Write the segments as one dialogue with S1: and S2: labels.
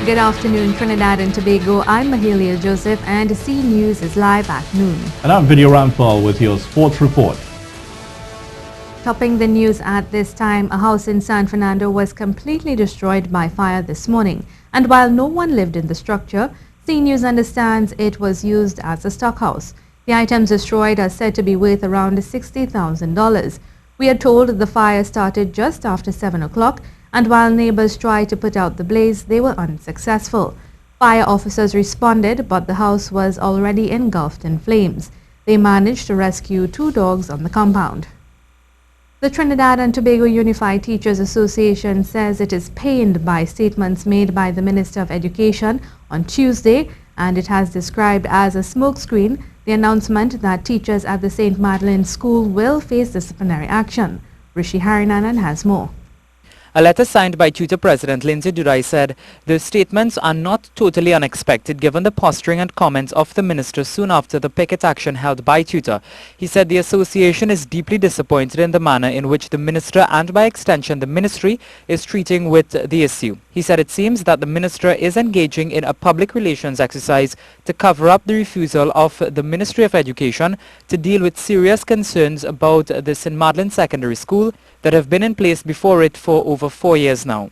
S1: Good afternoon, Trinidad and Tobago. I'm Mahalia Joseph and C News is live at noon.
S2: And I'm Video Rampal with your sports report.
S1: Topping the news at this time, a house in San Fernando was completely destroyed by fire this morning. And while no one lived in the structure, C News understands it was used as a stockhouse. The items destroyed are said to be worth around $60,000. We are told the fire started just after 7 o'clock, and while neighbors tried to put out the blaze, they were unsuccessful. Fire officers responded, but the house was already engulfed in flames. They managed to rescue 2 dogs on the compound. The Trinidad and Tobago Unified Teachers Association says it is pained by statements made by the Minister of Education on Tuesday, and it has described as a smokescreen the announcement that teachers at the St. Madeleine School will face disciplinary action. Rishi Harinanan has more.
S3: A letter signed by tutor President Lindsay Durai said the statements are not totally unexpected given the posturing and comments of the minister soon after the picket action held by tutor. He said the association is deeply disappointed in the manner in which the minister and by extension the ministry is treating with the issue. He said it seems that the minister is engaging in a public relations exercise to cover up the refusal of the Ministry of Education to deal with serious concerns about the St. Madeleine Secondary School that have been in place before it for over 4 years now.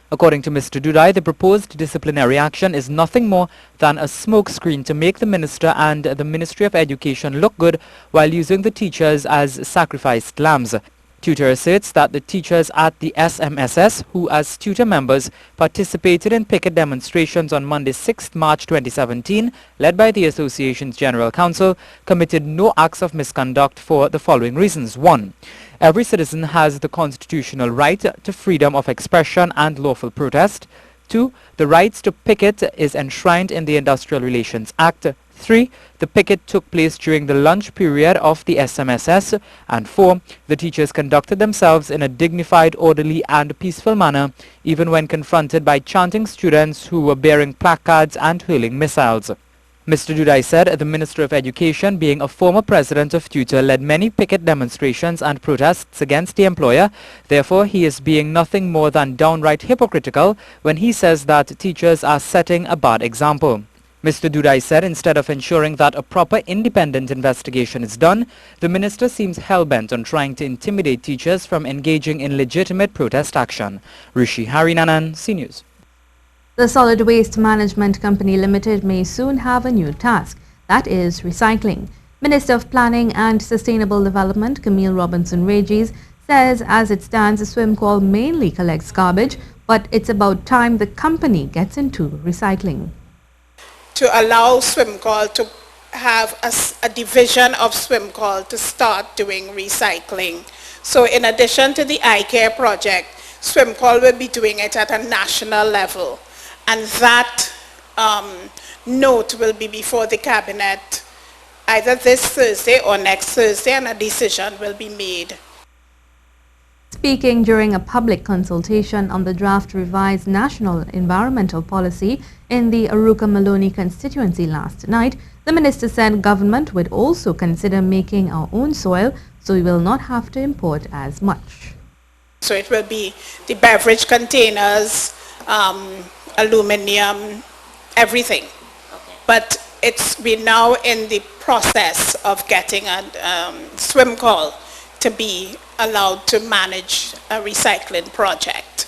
S3: According to Mr. Durai, the proposed disciplinary action is nothing more than a smokescreen to make the minister and the Ministry of Education look good while using the teachers as sacrificed lambs. Tutor asserts that the teachers at the SMSS, who as tutor members participated in picket demonstrations on Monday 6 March 2017, led by the association's General Counsel, committed no acts of misconduct for the following reasons. 1. Every citizen has the constitutional right to freedom of expression and lawful protest. 2. The rights to picket is enshrined in the Industrial Relations Act. 3. The picket took place during the lunch period of the SMSS. And 4. The teachers conducted themselves in a dignified, orderly and peaceful manner, even when confronted by chanting students who were bearing placards and hurling missiles. Mr. Durai said the Minister of Education, being a former president of tutor, led many picket demonstrations and protests against the employer. Therefore, he is being nothing more than downright hypocritical when he says that teachers are setting a bad example. Mr. Durai said instead of ensuring that a proper independent investigation is done, the minister seems hell-bent on trying to intimidate teachers from engaging in legitimate protest action. Rishi Harinanan, C News.
S1: The Solid Waste Management Company Limited may soon have a new task, that is recycling. Minister of Planning and Sustainable Development Camille Robinson-Regis says as it stands, SWMCOL mainly collects garbage, but it's about time the company gets into recycling.
S4: To allow SWMCOL to have a division of SWMCOL to start doing recycling. So in addition to the iCare project, SWMCOL will be doing it at a national level. And that note will be before the cabinet either this Thursday or next Thursday, and a decision will be made.
S1: Speaking during a public consultation on the draft revised National Environmental Policy in the Aruca-Maloney constituency last night, the minister said government would also consider making our own soil so we will not have to import as much.
S4: So it will be the beverage containers, aluminum, everything. Okay. But we're now in the process of getting a SWMCOL to be allowed to manage a recycling project.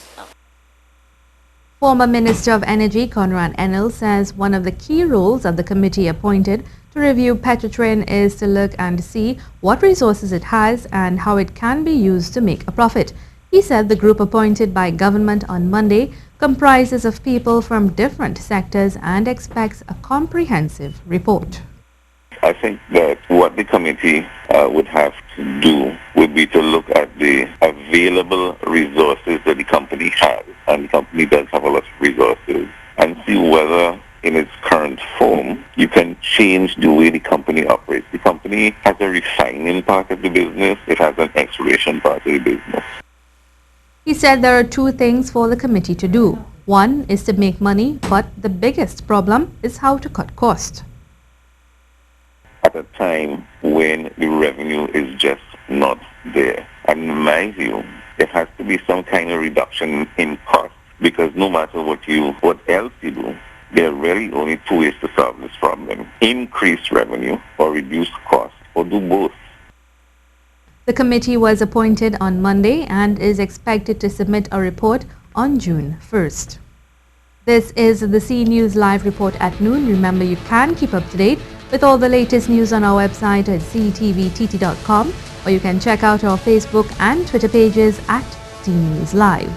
S1: Former Minister of Energy Conrad Enel says one of the key roles of the committee appointed to review Petrotrin is to look and see what resources it has and how it can be used to make a profit. He said the group appointed by government on Monday comprises of people from different sectors and expects a comprehensive report.
S5: I think that what the committee would have to do would be to look at the available resources that the company has, and the company does have a lot of resources, and see whether in its current form you can change the way the company operates. The company has a refining part of the business, it has an exploration part of the business.
S1: He said there are 2 things for the committee to do. One is to make money, but the biggest problem is how to cut costs.
S5: At a time when the revenue is just not there. And in my view, there has to be some kind of reduction in cost because no matter what else you do, there are really only two ways to solve this problem: increase revenue or reduce costs, or do both.
S1: The committee was appointed on Monday and is expected to submit a report on June 1st. This is the C News Live report at noon. Remember, you can keep up to date with all the latest news on our website at ctvtt.com, or you can check out our Facebook and Twitter pages at C News Live.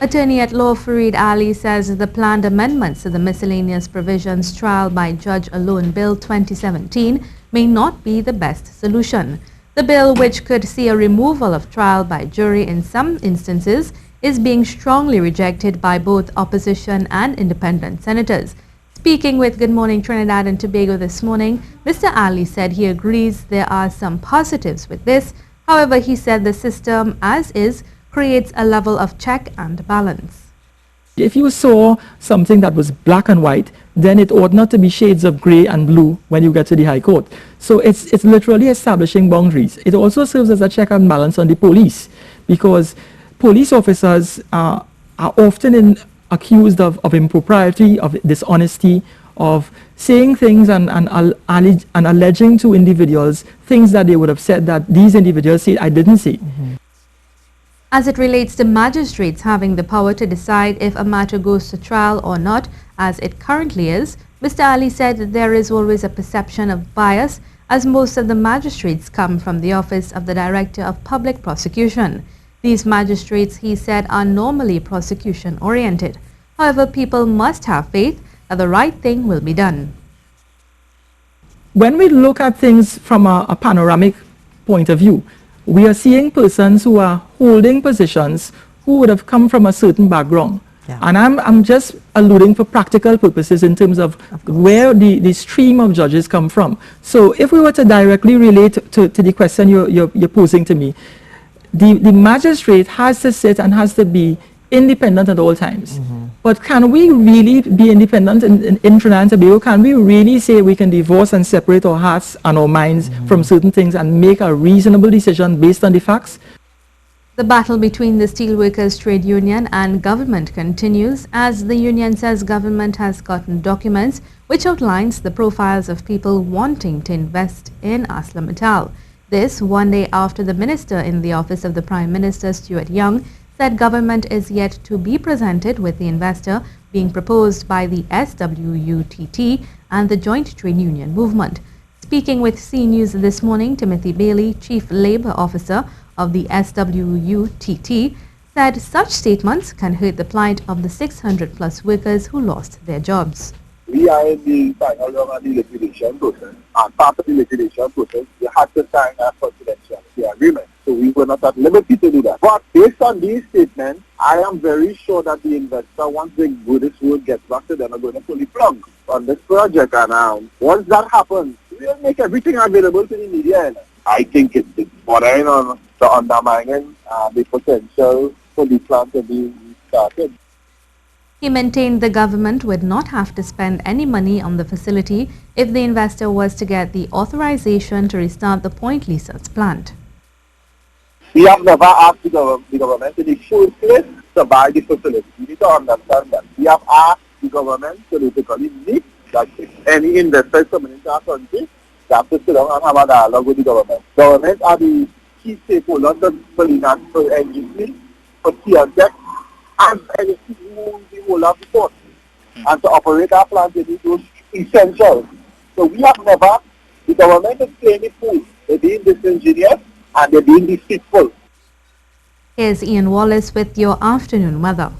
S1: Attorney at law Fareed Ali says the planned amendments to the Miscellaneous Provisions Trial by Judge Alone Bill 2017 may not be the best solution. The bill, which could see a removal of trial by jury in some instances, is being strongly rejected by both opposition and independent senators. Speaking with Good Morning Trinidad and Tobago this morning, Mr. Ali said he agrees there are some positives with this. However, he said the system as is creates a level of check and balance.
S6: If you saw something that was black and white, then it ought not to be shades of grey and blue when you get to the High Court. So it's literally establishing boundaries. It also serves as a check and balance on the police, because police officers are often accused of impropriety, of dishonesty, of saying things and alleging to individuals things that they would have said that these individuals said, I didn't say.
S1: As it relates to magistrates having the power to decide if a matter goes to trial or not, as it currently is, Mr. Ali said that there is always a perception of bias, as most of the magistrates come from the Office of the Director of Public Prosecution. These magistrates, he said, are normally prosecution-oriented. However, people must have faith that the right thing will be done.
S6: When we look at things from a panoramic point of view, we are seeing persons who are holding positions who would have come from a certain background. Yeah. And I'm just alluding for practical purposes in terms of where the stream of judges come from. So if we were to directly relate to the question you're posing to me, the magistrate has to sit and has to be independent at all times. But can we really be independent in Trinidad and Tobago? Can we really say we can divorce and separate our hearts and our minds from certain things and make a reasonable decision based on the facts?
S1: The battle between the Steelworkers Trade Union and government continues, as the union says government has gotten documents which outlines the profiles of people wanting to invest in ArcelorMittal. This one day after the minister in the office of the Prime Minister, Stuart Young, said government is yet to be presented with the investor being proposed by the SWUTT and the Joint Trade Union Movement. Speaking with C News this morning, Timothy Bailey, Chief Labour Officer of the SWUTT, said such statements can hurt the plight of the 600-plus workers who lost their jobs.
S7: We are in the final round of the liquidation process, and part of the liquidation process, we had to sign a confidentiality agreement. So we were not at liberty to do that. But based on these statements, I am very sure that the investor, once they do this work, gets back to them, are going to pull the plug on this project. And once that happens, we'll make everything available to the media. I think it's bordering on the undermining the potential for the plant to be started.
S1: He maintained the government would not have to spend any money on the facility if the investor was to get the authorization to restart the Point Lease's plant.
S7: We have never asked the government in the first place to buy the facility. You need to understand that. We have asked the government to basically meet that if any investor is coming into our country, they have to sit down and have a dialogue with the government. Government are the key stakeholders for NGC, for TSX, and NGC who the whole of the port. And to operate our plant, they need those essentials. So we have never, the government is playing the fool. They're being disingenuous and they're being deceitful.
S1: Here's Ian Wallace with your afternoon weather.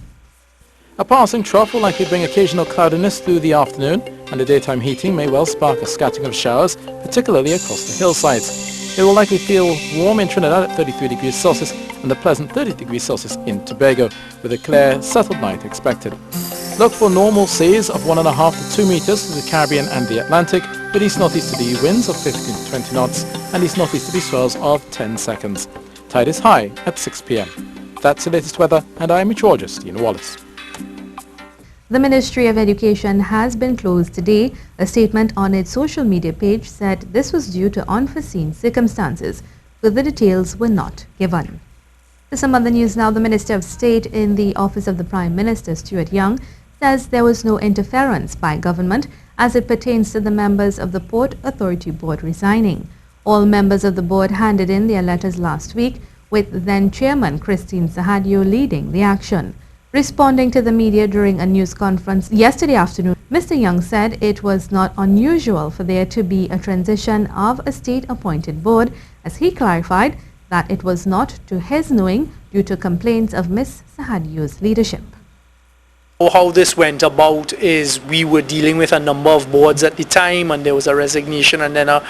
S8: A passing trough will likely bring occasional cloudiness through the afternoon, and the daytime heating may well spark a scattering of showers, particularly across the hillsides. It will likely feel warm in Trinidad at 33 degrees Celsius and a pleasant 30 degrees Celsius in Tobago, with a clear, settled night expected. Look for normal seas of 1.5 to 2 meters to the Caribbean and the Atlantic, with east-northeasterly winds of 15 to 20 knots and east-northeasterly swells of 10 seconds. Tide is high at 6 p.m. That's the latest weather, and I am meteorologist Ian Wallace.
S1: The Ministry of Education has been closed today. A statement on its social media page said this was due to unforeseen circumstances. Further details were not given. To some other news now, the Minister of State in the Office of the Prime Minister, Stuart Young, says there was no interference by government as it pertains to the members of the Port Authority Board resigning. All members of the board handed in their letters last week, with then-Chairman Christine Sahadio leading the action. Responding to the media during a news conference yesterday afternoon, Mr. Young said it was not unusual for there to be a transition of a state-appointed board, as he clarified that it was not to his knowing due to complaints of Ms. Sahadio's leadership.
S9: How this went about is we were dealing with a number of boards at the time, and there was a resignation and then a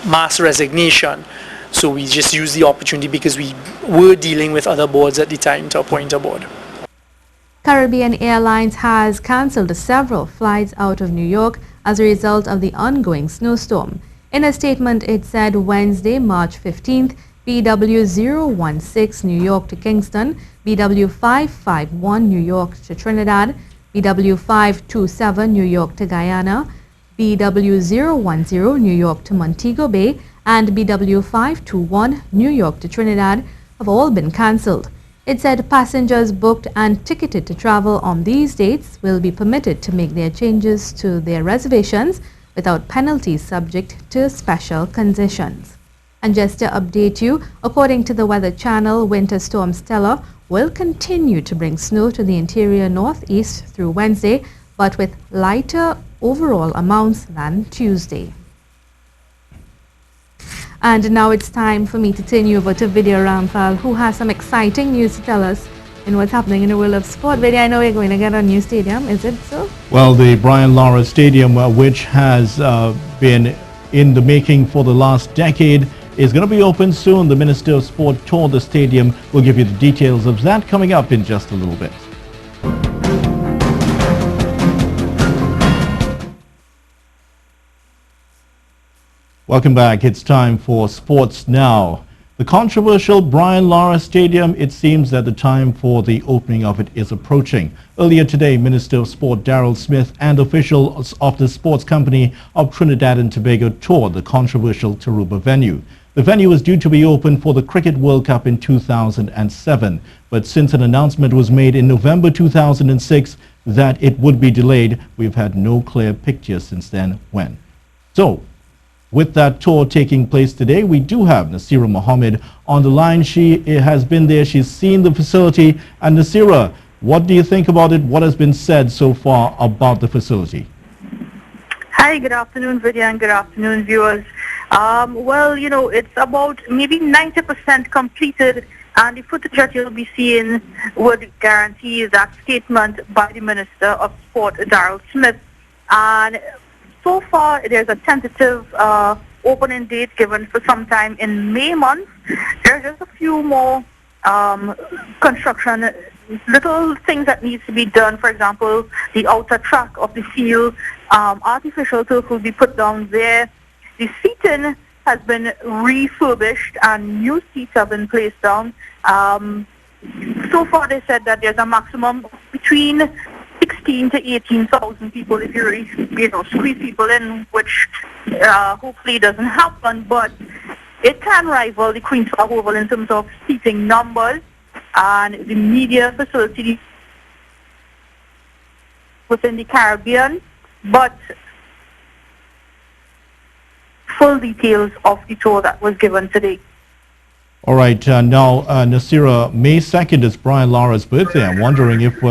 S9: mass resignation. So we just used the opportunity because we were dealing with other boards at the time to appoint a board.
S1: Caribbean Airlines has cancelled several flights out of New York as a result of the ongoing snowstorm. In a statement, it said Wednesday, March 15th, BW016 New York to Kingston, BW551 New York to Trinidad, BW527 New York to Guyana, BW010 New York to Montego Bay, and BW521 New York to Trinidad have all been cancelled. It said passengers booked and ticketed to travel on these dates will be permitted to make their changes to their reservations without penalties subject to special conditions. And just to update you, according to the Weather Channel, Winter Storm Stella will continue to bring snow to the interior northeast through Wednesday, but with lighter overall amounts than Tuesday. And now it's time for me to turn you over to Vidya Rampal, who has some exciting news to tell us in what's happening in the world of sport. Vidya, I know we're going to get a new stadium, is it so?
S2: Well, the Brian Lara Stadium, which has been in the making for the last decade, is going to be open soon. The Minister of Sport toured the stadium. We'll give you the details of that coming up in just a little bit. Welcome back. It's time for Sports Now. The controversial Brian Lara Stadium, it seems that the time for the opening of it is approaching. Earlier today, Minister of Sport Daryl Smith and officials of the Sports Company of Trinidad and Tobago toured the controversial Taruba venue. The venue was due to be open for the Cricket World Cup in 2007, but since an announcement was made in November 2006 that it would be delayed, we've had no clear picture since then when. So, with that tour taking place today, we do have Nasira Mohammed on the line. She has been there, she's seen the facility. And Nasira, what do you think about it? What has been said so far about the facility?
S10: Hi, good afternoon, Vidya, and good afternoon, viewers. Well, you know, it's about maybe 90% completed, and the footage that you'll be seeing would guarantee that statement by the Minister of Sport, Daryl Smith. And so far, there's a tentative opening date given for sometime in May month. There's just a few more construction, little things that needs to be done. For example, the outer track of the field, artificial turf will be put down there. The seating has been refurbished and new seats have been placed down. So far, they said that there's a maximum between 16 to 18,000 people if you really, squeeze people in, which hopefully doesn't happen, but it can rival the Queen's Park Oval in terms of seating numbers and the media facility within the Caribbean, but full details of the tour that was given today.
S2: All right, now Nasira, May 2nd is Brian Lara's birthday. I'm wondering if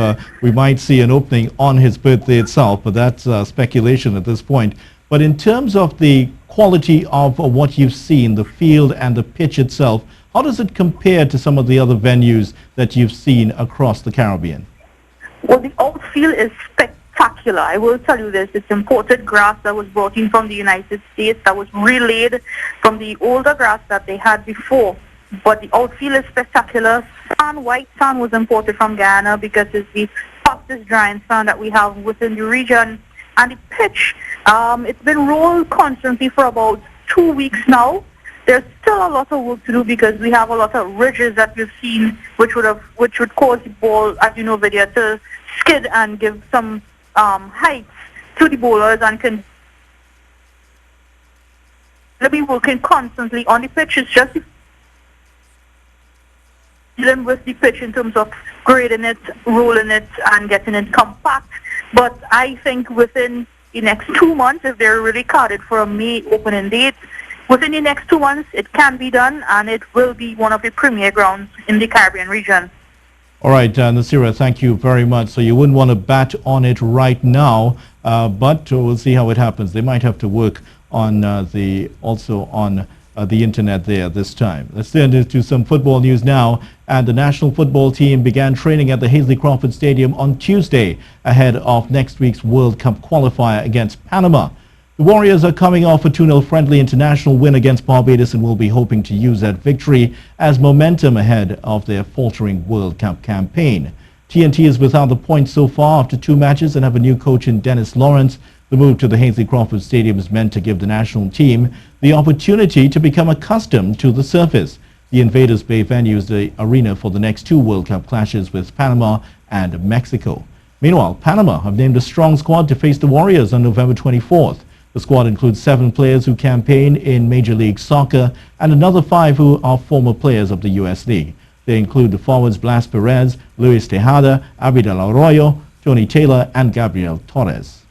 S2: we might see an opening on his birthday itself, but that's speculation at this point. But in terms of the quality of what you've seen, the field and the pitch itself, how does it compare to some of the other venues that you've seen across the Caribbean?
S10: Well, the outfield is spectacular. I will tell you this. It's imported grass that was brought in from the United States, that was relayed from the older grass that they had before. But the outfield is spectacular. Sand, white sand was imported from Guyana because it's the fastest drying sand that we have within the region. And the pitch, it's been rolled constantly for about 2 weeks now. There's still a lot of work to do because we have a lot of ridges that we've seen which would cause the ball, as you know, Vidya, to skid and give some heights to the bowlers and can They'll be working constantly on the pitch. It's just dealing with the pitch in terms of grading it, rolling it, and getting it compact. But I think within the next 2 months, if they're really carded for a May opening date, within the next 2 months, it can be done, and it will be one of the premier grounds in the Caribbean region.
S2: All right, Nasira, thank you very much. So you wouldn't want to bat on it right now, but we'll see how it happens. They might have to work on the internet there this time. Let's turn to some football news now. And the national football team began training at the Hazley Crawford Stadium on Tuesday ahead of next week's World Cup qualifier against Panama. The Warriors are coming off a 2-0 friendly international win against Barbados and will be hoping to use that victory as momentum ahead of their faltering World Cup campaign. TNT is without the points so far after 2 matches and have a new coach in Dennis Lawrence. The move to the Hazley Crawford Stadium is meant to give the national team the opportunity to become accustomed to the surface. The Invaders Bay venue is the arena for the next 2 World Cup clashes with Panama and Mexico. Meanwhile, Panama have named a strong squad to face the Warriors on November 24th. The squad includes 7 players who campaign in Major League Soccer and another 5 who are former players of the U.S. League. They include the forwards Blas Perez, Luis Tejada, Abidal Arroyo, Tony Taylor and Gabriel Torres.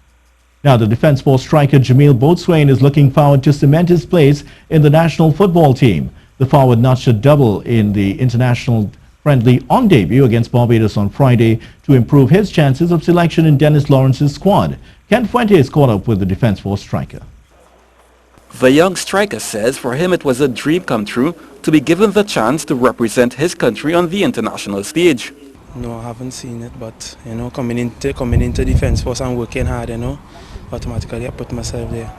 S2: Now, the Defence Force striker Jamil Boatswain is looking forward to cement his place in the national football team. The forward notched a double in the international friendly on debut against Barbados on Friday to improve his chances of selection in Dennis Lawrence's squad. Ken Fuentes caught up with the Defence Force striker.
S11: The young striker says for him it was a dream come true to be given the chance to represent his country on the international stage.
S12: No, I haven't seen it, but coming into Defence Force and working hard, automatically I put myself there.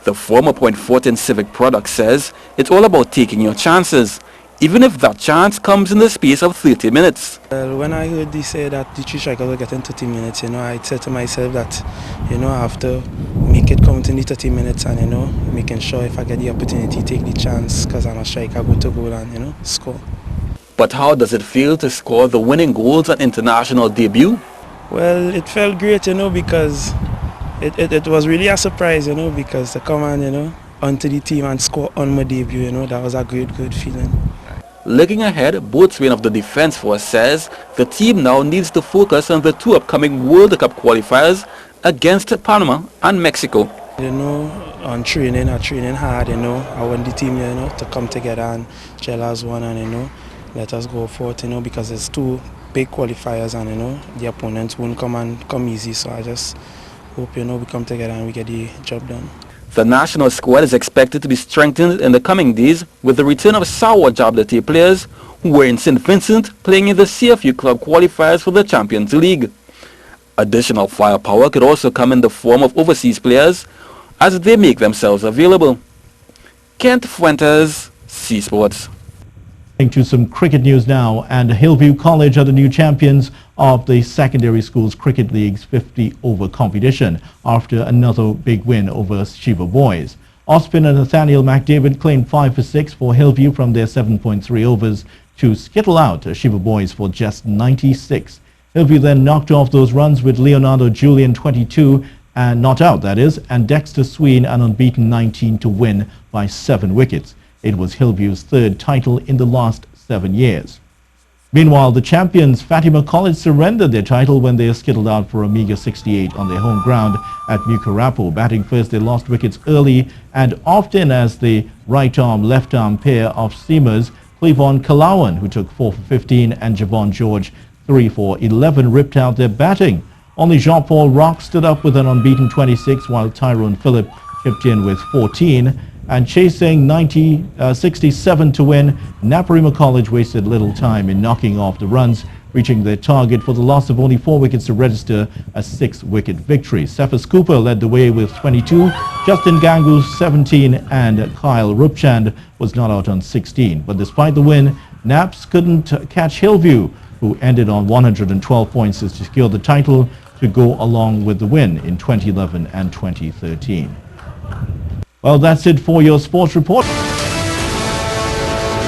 S11: The former point forward in Civic Products says it's all about taking your chances, even if that chance comes in the space of 30 minutes.
S12: Well, when I heard they say that the 3 strikers will get in 30 minutes, I said to myself that, I have to make it count in the 30 minutes and, making sure if I get the opportunity, take the chance, because I'm a striker, I go to goal and, score.
S11: But how does it feel to score the winning goals at international debut?
S12: Well, it felt great, because it was really a surprise, because to come and, onto the team and score on my debut, that was a good feeling.
S11: Looking ahead, Boatswain of the Defence Force says the team now needs to focus on the 2 upcoming World Cup qualifiers against Panama and Mexico.
S12: On training, I training hard, I want the team, to come together and gel as one and, let us go forward, because there's 2 big qualifiers and, the opponents won't come easy, so I just hope, we come together and we get the job done.
S11: The national squad is expected to be strengthened in the coming days with the return of Sawa Jablete players who were in St. Vincent playing in the CFU club qualifiers for the Champions League. Additional firepower could also come in the form of overseas players as they make themselves available. Kent Fuentes, C Sports.
S2: To some cricket news now, and Hillview College are the new champions of the Secondary Schools Cricket League's 50-over competition after another big win over Shiva Boys. Ospin and Nathaniel McDavid claimed 5 for 6 for Hillview from their 7.3 overs to skittle out Shiva Boys for just 96. Hillview then knocked off those runs with Leonardo Julian 22 and not out, that is, and Dexter Sween an unbeaten 19 to win by 7 wickets. It was Hillview's 3rd title in the last 7 years. Meanwhile, the champions Fatima College surrendered their title when they skittled out for a meager 68 on their home ground at Mukarapo. Batting first, they lost wickets early and often as the right-arm, left-arm pair of seamers, Cleavon Kalawan, who took 4 for 15, and Javon George, 3 for 11, ripped out their batting. Only Jean-Paul Rock stood up with an unbeaten 26, while Tyrone Phillip chipped in with 14. And chasing 67 to win, Naparima College wasted little time in knocking off the runs, reaching their target for the loss of only 4 wickets to register a 6-wicket victory. Cephas Cooper led the way with 22, Justin Gangu 17, and Kyle Rupchand was not out on 16. But despite the win, Naps couldn't catch Hillview, who ended on 112 points to secure the title to go along with the win in 2011 and 2013. Well, that's it for your sports report.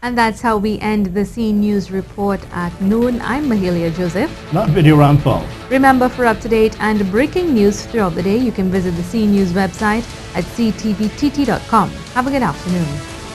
S1: And that's how we end the C News Report at noon. I'm Mahalia Joseph.
S2: Not Video Rampal.
S1: Remember, for up-to-date and breaking news throughout the day, you can visit the C News website at ctvtt.com. Have a good afternoon.